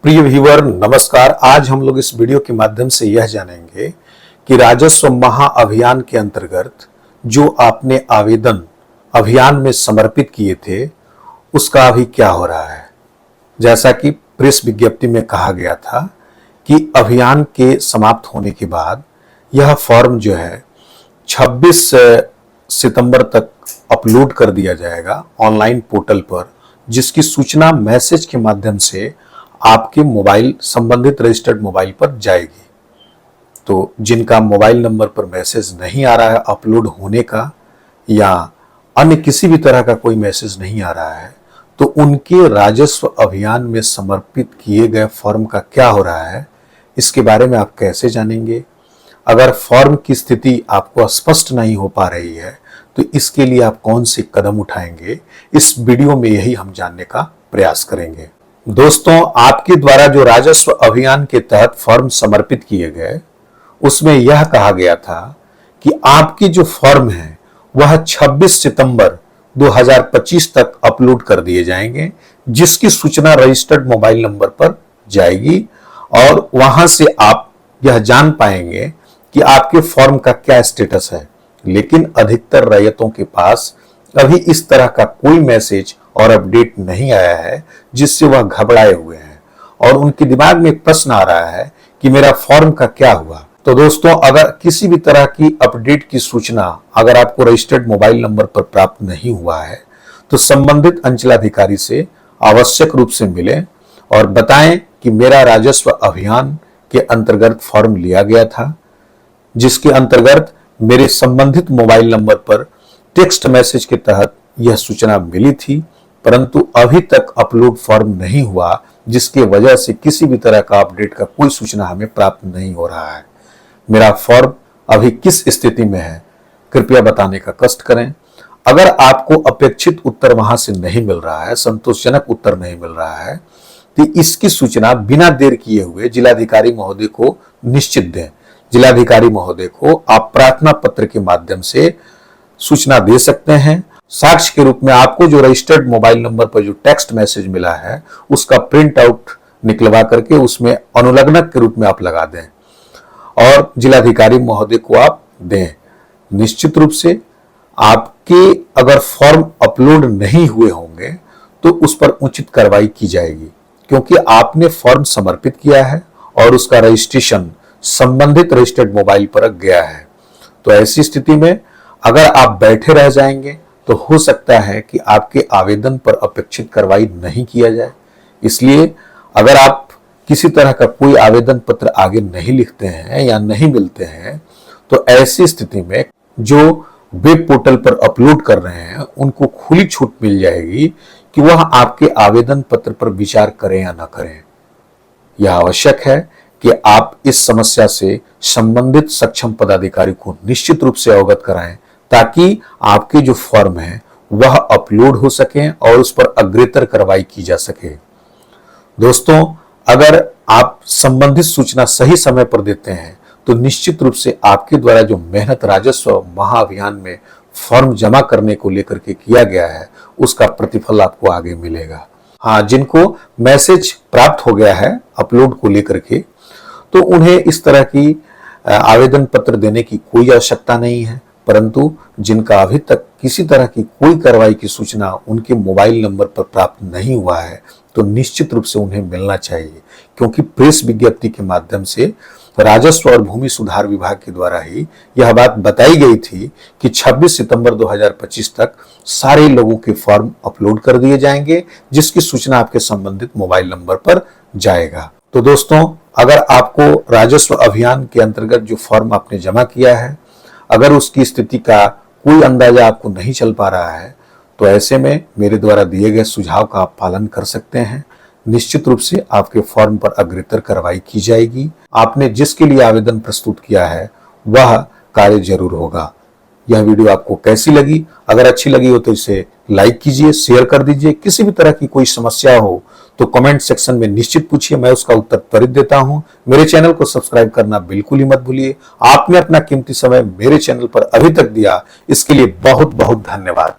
प्रिय व्यूअर नमस्कार। आज हम लोग इस वीडियो के माध्यम से यह जानेंगे कि राजस्व महाअभियान के अंतर्गत जो आपने आवेदन अभियान में समर्पित किए थे उसका अभी क्या हो रहा है। जैसा कि प्रेस विज्ञप्ति में कहा गया था कि अभियान के समाप्त होने के बाद यह फॉर्म जो है 26 सितंबर तक अपलोड कर दिया जाएगा ऑनलाइन पोर्टल पर, जिसकी सूचना मैसेज के माध्यम से आपके मोबाइल संबंधित रजिस्टर्ड मोबाइल पर जाएगी। तो जिनका मोबाइल नंबर पर मैसेज नहीं आ रहा है अपलोड होने का या अन्य किसी भी तरह का कोई मैसेज नहीं आ रहा है, तो उनके राजस्व अभियान में समर्पित किए गए फॉर्म का क्या हो रहा है, इसके बारे में आप कैसे जानेंगे। अगर फॉर्म की स्थिति आपको स्पष्ट नहीं हो पा रही है तो इसके लिए आप कौन से कदम उठाएंगे, इस वीडियो में यही हम जानने का प्रयास करेंगे। दोस्तों, आपके द्वारा जो राजस्व अभियान के तहत फॉर्म समर्पित किए गए उसमें यह कहा गया था कि आपकी जो फॉर्म है वह 26 सितंबर 2025 तक अपलोड कर दिए जाएंगे, जिसकी सूचना रजिस्टर्ड मोबाइल नंबर पर जाएगी और वहां से आप यह जान पाएंगे कि आपके फॉर्म का क्या स्टेटस है। लेकिन अधिकतर रैयतों के पास अभी इस तरह का कोई मैसेज और अपडेट नहीं आया है, जिससे वह घबराए हुए हैं और उनके दिमाग में एक प्रश्न आ रहा है कि मेरा फॉर्म का क्या हुआ। तो दोस्तों, अगर किसी भी तरह की अपडेट की सूचना अगर आपको रजिस्टर्ड मोबाइल नंबर पर प्राप्त नहीं हुआ है तो संबंधित अंचलाधिकारी से आवश्यक रूप से मिलें और बताएं कि मेरा राजस्व अभियान के अंतर्गत फॉर्म लिया गया था, जिसके अंतर्गत मेरे संबंधित मोबाइल नंबर पर टेक्स्ट मैसेज के तहत यह सूचना मिली थी, परंतु अभी तक अपलोड फॉर्म नहीं हुआ, जिसके वजह से किसी भी तरह का अपडेट का कोई सूचना हमें प्राप्त नहीं हो रहा है। मेरा फॉर्म अभी किस स्थिति में है, कृपया बताने का कष्ट करें। अगर आपको अपेक्षित उत्तर वहां से नहीं मिल रहा है, संतोषजनक उत्तर नहीं मिल रहा है, तो इसकी सूचना बिना देर किए हुए जिलाधिकारी महोदय को निश्चित दें। जिलाधिकारी महोदय को आप प्रार्थना पत्र के माध्यम से सूचना दे सकते हैं। साक्ष्य के रूप में आपको जो रजिस्टर्ड मोबाइल नंबर पर जो टेक्स्ट मैसेज मिला है उसका प्रिंट आउट निकलवा करके उसमें अनुलग्नक के रूप में आप लगा दें और जिलाधिकारी महोदय को आप दें। निश्चित रूप से आपके अगर फॉर्म अपलोड नहीं हुए होंगे तो उस पर उचित कार्रवाई की जाएगी, क्योंकि आपने फॉर्म समर्पित किया है और उसका रजिस्ट्रेशन संबंधित रजिस्टर्ड मोबाइल पर गया है। तो ऐसी स्थिति में अगर आप बैठे रह जाएंगे तो हो सकता है कि आपके आवेदन पर अपेक्षित कार्रवाई नहीं किया जाए। इसलिए अगर आप किसी तरह का कोई आवेदन पत्र आगे नहीं लिखते हैं या नहीं मिलते हैं तो ऐसी स्थिति में जो वेब पोर्टल पर अपलोड कर रहे हैं उनको खुली छूट मिल जाएगी कि वह आपके आवेदन पत्र पर विचार करें या न करें। यह आवश्यक है कि आप इस समस्या से संबंधित सक्षम पदाधिकारी को निश्चित रूप से अवगत कराएं, ताकि आपके जो फॉर्म है वह अपलोड हो सके और उस पर अग्रेतर कार्रवाई की जा सके। दोस्तों, अगर आप संबंधित सूचना सही समय पर देते हैं तो निश्चित रूप से आपके द्वारा जो मेहनत राजस्व महाअभियान में फॉर्म जमा करने को लेकर के किया गया है उसका प्रतिफल आपको आगे मिलेगा। हाँ, जिनको मैसेज प्राप्त हो गया है अपलोड को लेकर के, तो उन्हें इस तरह की आवेदन पत्र देने की कोई आवश्यकता नहीं है, परंतु जिनका अभी तक किसी तरह की कोई कार्रवाई की सूचना उनके मोबाइल नंबर पर प्राप्त नहीं हुआ है तो निश्चित रूप से उन्हें मिलना चाहिए, क्योंकि प्रेस विज्ञप्ति के माध्यम से राजस्व और भूमि सुधार विभाग के द्वारा ही यह बात बताई गई थी कि 26 सितंबर 2025 तक सारे लोगों के फॉर्म अपलोड कर दिए जाएंगे, जिसकी सूचना आपके संबंधित मोबाइल नंबर पर जाएगा। तो दोस्तों, अगर आपको राजस्व अभियान के अंतर्गत जो फॉर्म आपने जमा किया है अगर उसकी स्थिति का कोई अंदाजा आपको नहीं चल पा रहा है तो ऐसे में मेरे द्वारा दिए गए सुझाव का आप पालन कर सकते हैं। निश्चित रूप से आपके फॉर्म पर अग्रेतर कार्रवाई की जाएगी। आपने जिसके लिए आवेदन प्रस्तुत किया है वह कार्य जरूर होगा। यह वीडियो आपको कैसी लगी? अगर अच्छी लगी हो तो इसे लाइक कीजिए, शेयर कर दीजिए। किसी भी तरह की कोई समस्या हो तो कमेंट सेक्शन में निश्चित पूछिए, मैं उसका उत्तर त्वरित देता हूं। मेरे चैनल को सब्सक्राइब करना बिल्कुल ही मत भूलिए। आपने अपना कीमती समय मेरे चैनल पर अभी तक दिया, इसके लिए बहुत बहुत धन्यवाद।